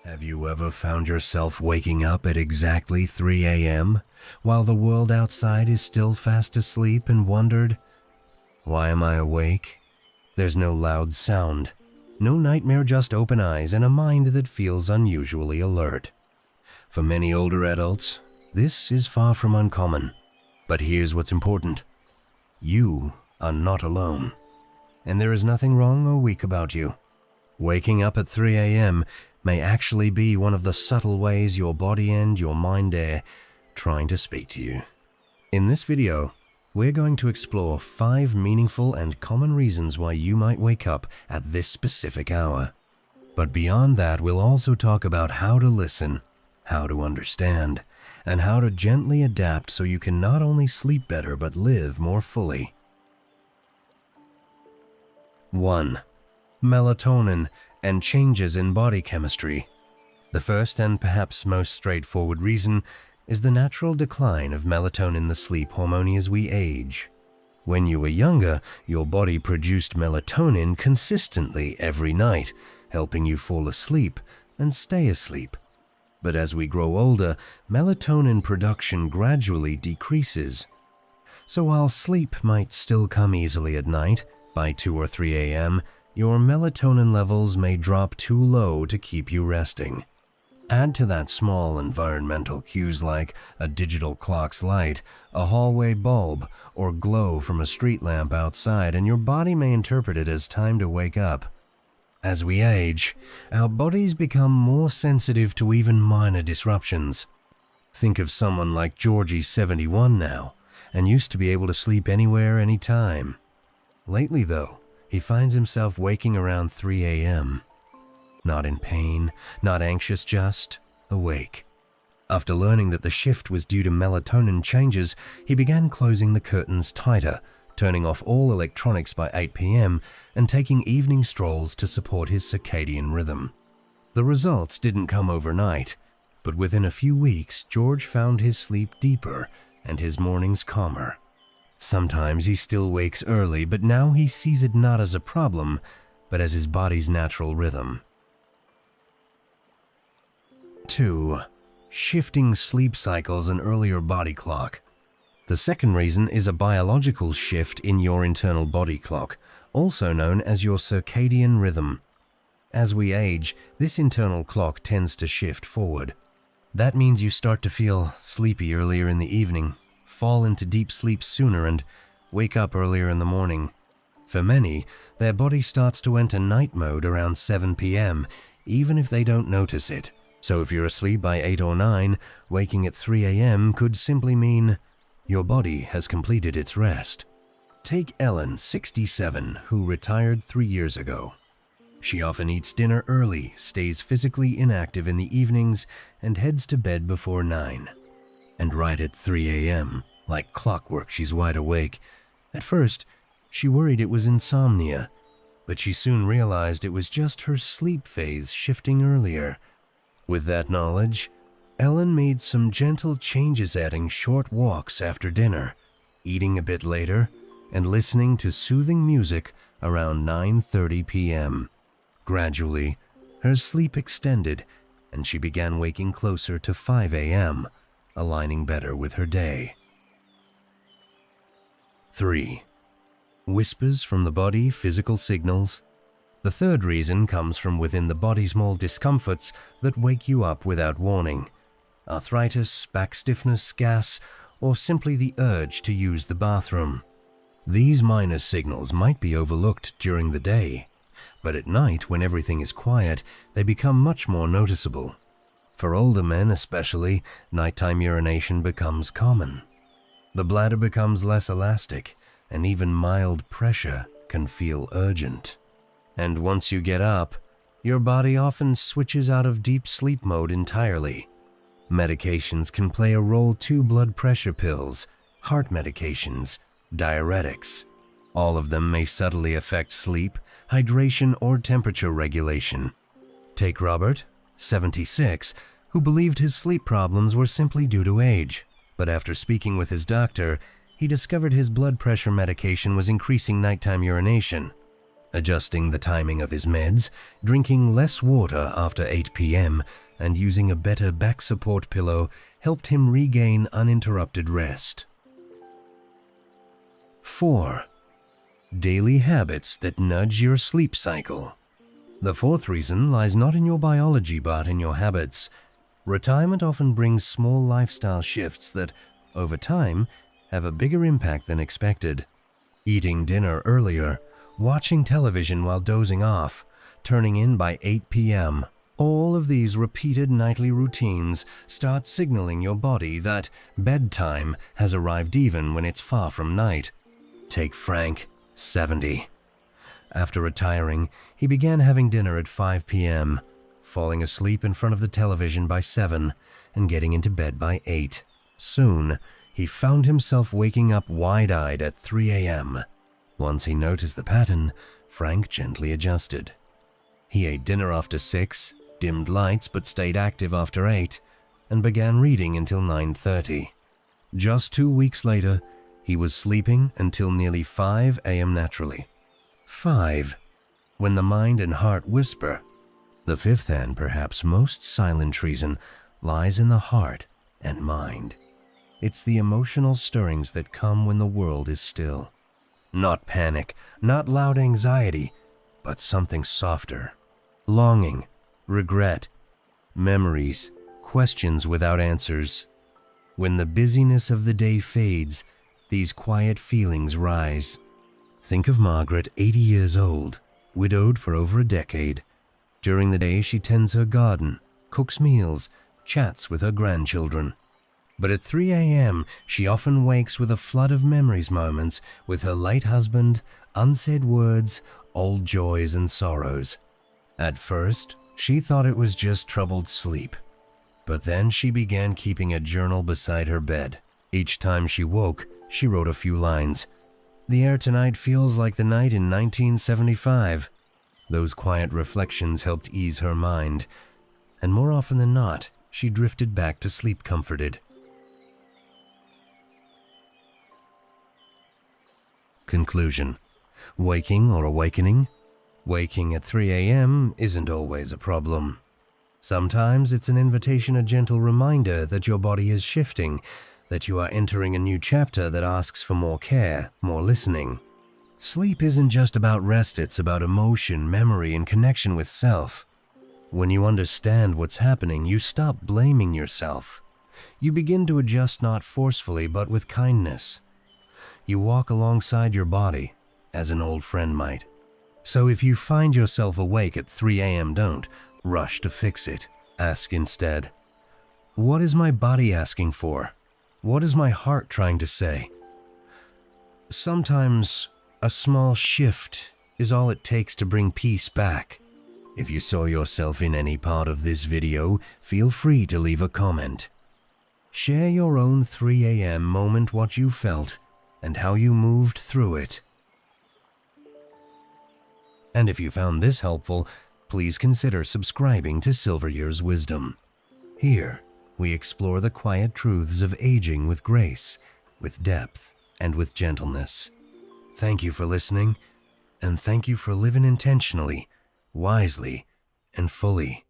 Have you ever found yourself waking up at exactly 3 a.m. while the world outside is still fast asleep and wondered, why am I awake? There's no loud sound, no nightmare, just open eyes and a mind that feels unusually alert. For many older adults, this is far from uncommon. But here's what's important. You are not alone. And there is nothing wrong or weak about you. Waking up at 3 a.m. may actually be one of the subtle ways your body and your mind are trying to speak to you. In this video, we're going to explore 5 meaningful and common reasons why you might wake up at this specific hour. But beyond that, we'll also talk about how to listen, how to understand, and how to gently adapt so you can not only sleep better but live more fully. 1. Melatonin and changes in body chemistry. The first and perhaps most straightforward reason is the natural decline of melatonin, the sleep hormone, as we age. When you were younger, your body produced melatonin consistently every night, helping you fall asleep and stay asleep. But as we grow older, melatonin production gradually decreases. So while sleep might still come easily at night, by 2 or 3 a.m., your melatonin levels may drop too low to keep you resting. Add to that small environmental cues like a digital clock's light, a hallway bulb, or glow from a street lamp outside, and your body may interpret it as time to wake up. As we age, our bodies become more sensitive to even minor disruptions. Think of someone like Georgie, 71 now, and used to be able to sleep anywhere, anytime. Lately though, he finds himself waking around 3 a.m. Not in pain, not anxious, just awake. After learning that the shift was due to melatonin changes, he began closing the curtains tighter, turning off all electronics by 8 p.m. and taking evening strolls to support his circadian rhythm. The results didn't come overnight, but within a few weeks, George found his sleep deeper and his mornings calmer. Sometimes he still wakes early, but now he sees it not as a problem, but as his body's natural rhythm. 2. Shifting sleep cycles and earlier body clock. The second reason is a biological shift in your internal body clock, also known as your circadian rhythm. As we age, this internal clock tends to shift forward. That means you start to feel sleepy earlier in the evening, fall into deep sleep sooner, and wake up earlier in the morning. For many, their body starts to enter night mode around 7 p.m., even if they don't notice it. So if you're asleep by 8 or 9, waking at 3 a.m. could simply mean your body has completed its rest. Take Ellen, 67, who retired 3 years ago. She often eats dinner early, stays physically inactive in the evenings, and heads to bed before 9. And right at 3 a.m., like clockwork, she's wide awake. At first, she worried it was insomnia, but she soon realized it was just her sleep phase shifting earlier. With that knowledge, Ellen made some gentle changes, adding short walks after dinner, eating a bit later, and listening to soothing music around 9:30 p.m. Gradually, her sleep extended, and she began waking closer to 5 a.m., aligning better with her day. 3. Whispers from the body, physical signals. The third reason comes from within the body, small discomforts that wake you up without warning. Arthritis, back stiffness, gas, or simply the urge to use the bathroom. These minor signals might be overlooked during the day, but at night, when everything is quiet, they become much more noticeable. For older men especially, nighttime urination becomes common. The bladder becomes less elastic, and even mild pressure can feel urgent. And once you get up, your body often switches out of deep sleep mode entirely. Medications can play a role too: blood pressure pills, heart medications, diuretics. All of them may subtly affect sleep, hydration, or temperature regulation. Take Robert, 76, who believed his sleep problems were simply due to age. But after speaking with his doctor, he discovered his blood pressure medication was increasing nighttime urination. Adjusting the timing of his meds, drinking less water after 8 p.m., and using a better back support pillow helped him regain uninterrupted rest. 4. Daily habits that nudge your sleep cycle. The fourth reason lies not in your biology but in your habits. Retirement often brings small lifestyle shifts that, over time, have a bigger impact than expected. Eating dinner earlier, watching television while dozing off, turning in by 8 p.m. All of these repeated nightly routines start signaling your body that bedtime has arrived even when it's far from night. Take Frank, 70. After retiring, he began having dinner at 5 p.m., falling asleep in front of the television by 7, and getting into bed by 8. Soon, he found himself waking up wide-eyed at 3 a.m. Once he noticed the pattern, Frank gently adjusted. He ate dinner after 6, dimmed lights but stayed active after 8, and began reading until 9:30. Just 2 weeks later, he was sleeping until nearly 5 a.m. naturally. 5. When the mind and heart whisper. The fifth and perhaps most silent reason lies in the heart and mind. It's the emotional stirrings that come when the world is still. Not panic, not loud anxiety, but something softer. Longing, regret, memories, questions without answers. When the busyness of the day fades, these quiet feelings rise. Think of Margaret, 80 years old, widowed for over a decade. During the day, she tends her garden, cooks meals, chats with her grandchildren. But at 3 a.m., she often wakes with a flood of memories moments with her late husband, unsaid words, old joys and sorrows. At first, she thought it was just troubled sleep. But then she began keeping a journal beside her bed. Each time she woke, she wrote a few lines. The air tonight feels like the night in 1975. Those quiet reflections helped ease her mind, and more often than not, she drifted back to sleep comforted. Conclusion. Waking or awakening? Waking at 3 a.m. isn't always a problem. Sometimes it's an invitation, a gentle reminder that your body is shifting, that you are entering a new chapter that asks for more care, more listening. Sleep isn't just about rest, it's about emotion, memory, and connection with self. When you understand what's happening, you stop blaming yourself. You begin to adjust not forcefully, but with kindness. You walk alongside your body, as an old friend might. So if you find yourself awake at 3 a.m., don't rush to fix it. Ask instead, what is my body asking for? What is my heart trying to say? Sometimes a small shift is all it takes to bring peace back. If you saw yourself in any part of this video, feel free to leave a comment. Share your own 3 a.m. moment, what you felt, and how you moved through it. And if you found this helpful, please consider subscribing to Silver Years Wisdom. Here, we explore the quiet truths of aging with grace, with depth, and with gentleness. Thank you for listening, and thank you for living intentionally, wisely, and fully.